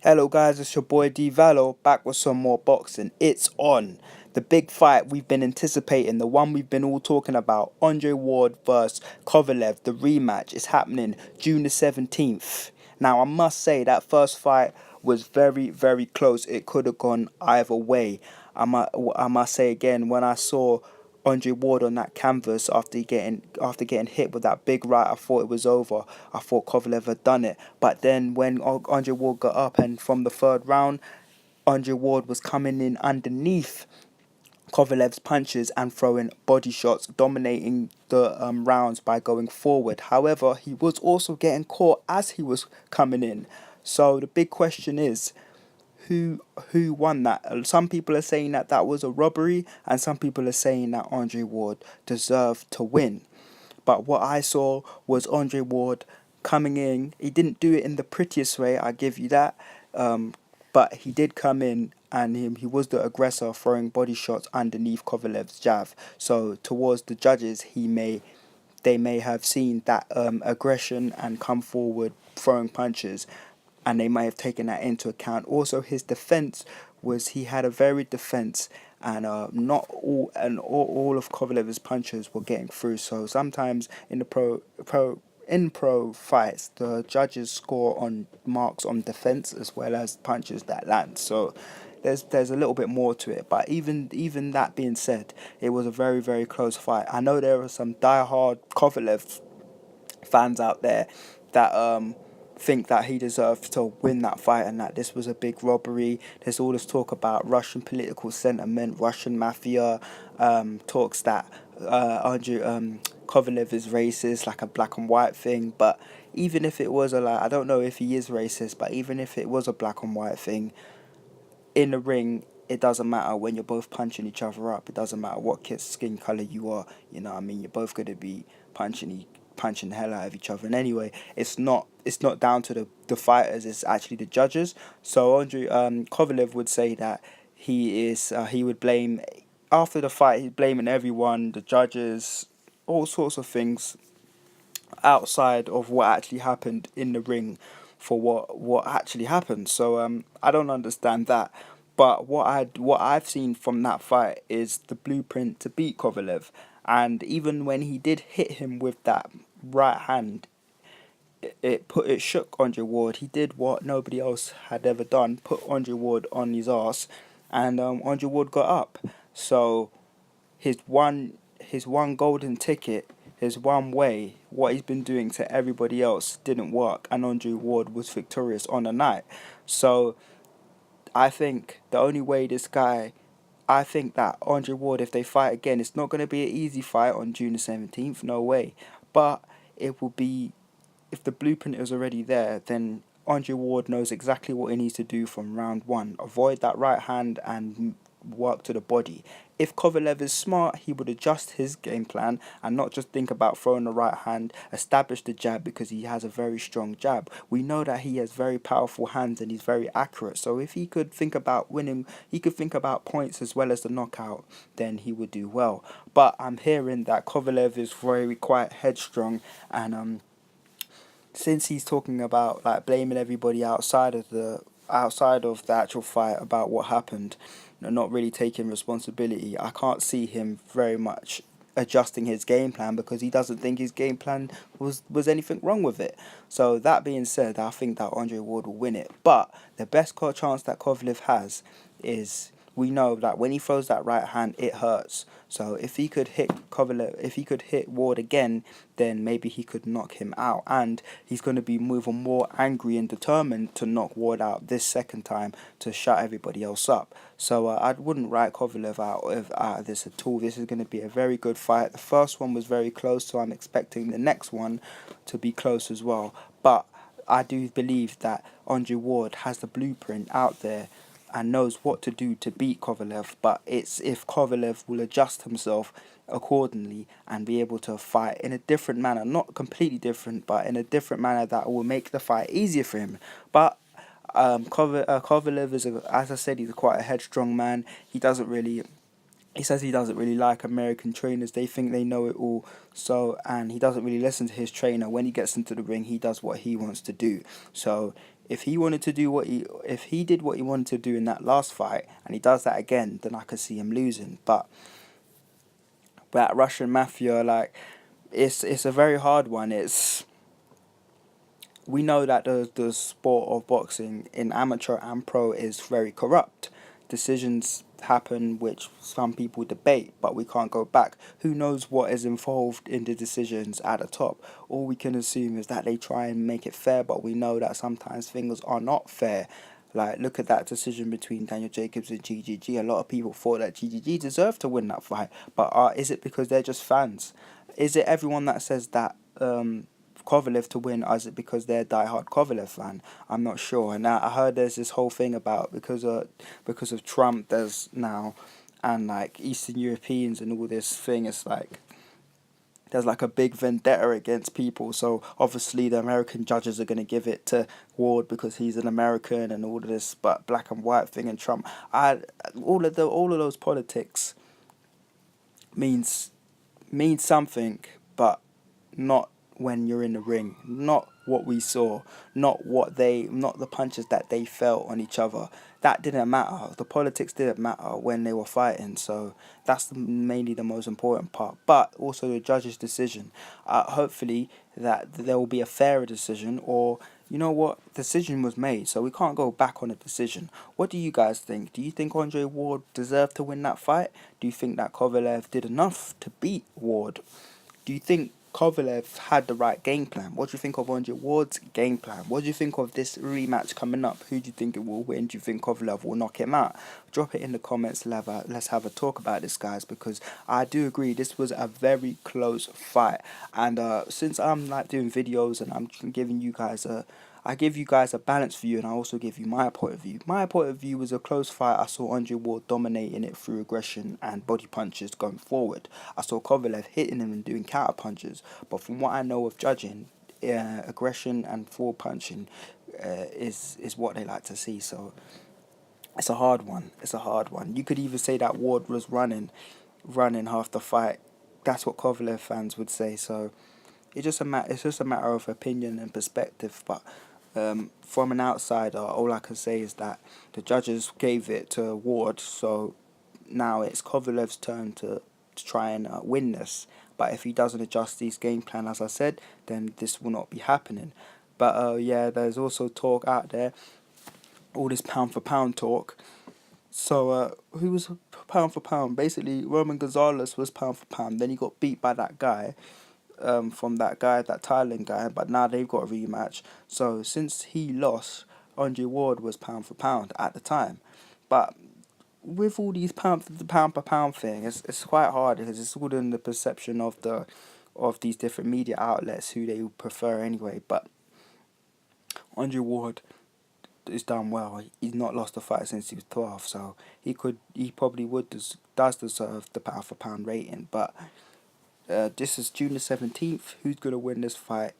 Hello guys, it's your boy D Valo back with some more boxing. It's on. The big fight we've been anticipating, the one we've been all talking about, Andre Ward versus Kovalev, the rematch is happening June the 17th. Now I must say that first fight was very, very close. It could have gone either way. I must say again, when I saw Andre Ward on that canvas after getting hit with that big right, I thought it was over. I thought Kovalev had done it. But then when Andre Ward got up and from the third round, Andre Ward was coming in underneath Kovalev's punches and throwing body shots, dominating the rounds by going forward. However, he was also getting caught as he was coming in. So the big question is, who won that? Some people are saying that that was a robbery, and some people are saying that Andre Ward deserved to win. But what I saw was Andre Ward coming in. He didn't do it in the prettiest way, I give you that. But he did come in and he was the aggressor, throwing body shots underneath Kovalev's jab. So towards the judges, they may have seen that aggression and come forward throwing punches, and they may have taken that into account. Also, his defense was he had a varied defense, and not all of Kovalev's punches were getting through. So sometimes in the pro fights, the judges score on marks on defense as well as punches that land. So there's a little bit more to it. But even that being said, it was a very, very close fight. I know there are some diehard Kovalev fans out there that think that he deserved to win that fight and that this was a big robbery. There's all this talk about Russian political sentiment, Russian mafia, talks that Andrew Kovalev is racist, like a black and white thing. But even if it was I don't know if he is racist, but even if it was a black and white thing, in the ring, it doesn't matter when you're both punching each other up. It doesn't matter what skin color you are. You know what I mean? You're both going to be punching the hell out of each other. And anyway, it's not down to the fighters. It's actually the judges. So Andrew Kovalev would say that he would blame after the fight. He's blaming everyone, the judges, all sorts of things outside of what actually happened in the ring for what actually happened. So I don't understand that. But what I've seen from that fight is the blueprint to beat Kovalev. And even when he did hit him with that right hand, it shook Andre Ward. He did what nobody else had ever done, put Andre Ward on his ass, and Andre Ward got up. So his one golden ticket, his one way, what he's been doing to everybody else didn't work, and Andre Ward was victorious on the night. So I think the only way I think that Andre Ward, if they fight again, it's not going to be an easy fight on June the 17th, no way. But it will be, if the blueprint is already there, then Andre Ward knows exactly what he needs to do from round one. Avoid that right hand and work to the body. If Kovalev is smart, he would adjust his game plan and not just think about throwing the right hand, establish the jab because he has a very strong jab. We know that he has very powerful hands and he's very accurate. So if he could think about winning, he could think about points as well as the knockout, then he would do well. But I'm hearing that Kovalev is very quite headstrong, and since he's talking about like blaming everybody outside of the actual fight about what happened, not really taking responsibility, I can't see him very much adjusting his game plan because he doesn't think his game plan was anything wrong with it. So that being said, I think that Andre Ward will win it. But the best chance that Kovalev has is, we know that when he throws that right hand, it hurts. So if he could hit if he could hit Ward again, then maybe he could knock him out. And he's going to be even more angry and determined to knock Ward out this second time to shut everybody else up. So I wouldn't write Kovalev out of this at all. This is going to be a very good fight. The first one was very close, so I'm expecting the next one to be close as well. But I do believe that Andre Ward has the blueprint out there and knows what to do to beat Kovalev, but it's if Kovalev will adjust himself accordingly and be able to fight in a different manner, not completely different, but in a different manner that will make the fight easier for him. But Kovalev is, as I said, he's quite a headstrong man. He says he doesn't really like American trainers. They think they know it all. So, and he doesn't really listen to his trainer. When he gets into the ring, he does what he wants to do. So If he wanted to do if he did what he wanted to do in that last fight, and he does that again, then I could see him losing. But that Russian mafia, like, it's a very hard one. We know that the sport of boxing in amateur and pro is very corrupt. Decisions happen which some people debate, but we can't go back. Who knows what is involved in the decisions at the top? All we can assume is that they try and make it fair, but we know that sometimes things are not fair. Like, look at that decision between Daniel Jacobs and GGG. A lot of people thought that GGG deserved to win that fight, but is it because they're just fans? Is it everyone that says that Kovalev to win, or is it because they're a diehard Kovalev fan? I'm not sure. And I heard there's this whole thing about because of Trump, there's now, and like Eastern Europeans and all this thing. It's like there's like a big vendetta against people. So obviously the American judges are going to give it to Ward because he's an American and all of this, but black and white thing and Trump. All of those politics means something, but not when you're in the ring. Not what we saw, not the punches that they felt on each other. That didn't matter. The politics didn't matter when they were fighting. So that's mainly the most important part. But also the judge's decision. Hopefully that there will be a fairer decision, or you know what, decision was made, so we can't go back on a decision. What do you guys think? Do you think Andre Ward deserved to win that fight? Do you think that Kovalev did enough to beat Ward? Do you think Kovalev had the right game plan? What do you think of Andre Ward's game plan? What do you think of this rematch coming up? Who do you think it will win? Do you think Kovalev will knock him out? Drop it in the comments. Let's have a talk about this, guys, because I do agree this was a very close fight. And since I'm like doing videos and I'm giving you guys I give you guys a balanced view, and I also give you my point of view. My point of view was a close fight. I saw Andre Ward dominating it through aggression and body punches going forward. I saw Kovalev hitting him and doing counter punches. But from what I know of judging, aggression and forward punching is what they like to see. So it's a hard one. It's a hard one. You could even say that Ward was running half the fight. That's what Kovalev fans would say. So it's just a matter of opinion and perspective. But from an outsider, all I can say is that the judges gave it to Ward, so now it's Kovalev's turn to try and win this. But if he doesn't adjust his game plan, as I said, then this will not be happening. But yeah, there's also talk out there, all this pound for pound talk. So who was pound for pound? Basically, Roman Gonzalez was pound for pound. Then he got beat by that guy. From that Thailand guy, but now they've got a rematch. So since he lost, Andre Ward was pound for pound at the time. But with all these the pound per pound thing, it's quite hard because it's all in the perception of these different media outlets who they prefer anyway. But Andre Ward is done well. He's not lost a fight since he was 12, so he probably does deserve the pound for pound rating. But this is June the 17th. Who's going to win this fight?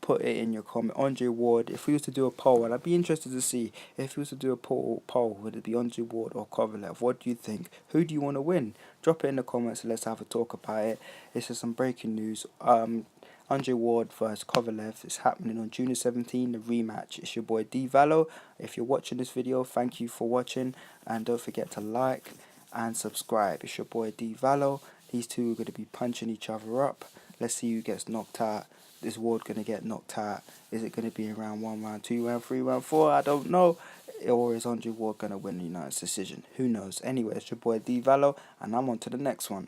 Put it in your comment. Andre Ward, if we was to do a poll, and I'd be interested to see if we was to do a poll, would it be Andre Ward or Kovalev? What do you think? Who do you want to win? Drop it in the comments and let's have a talk about it. This is some breaking news. Andre Ward versus Kovalev is happening on June the 17th, the rematch. It's your boy D Vallo. If you're watching this video, thank you for watching, and don't forget to like and subscribe. It's your boy D Vallo. These two are going to be punching each other up. Let's see who gets knocked out. Is Ward going to get knocked out? Is it going to be in round 1, round 2, round 3, round 4? I don't know. Or is Andre Ward going to win the United decision? Who knows? Anyway, it's your boy D Vallo, and I'm on to the next one.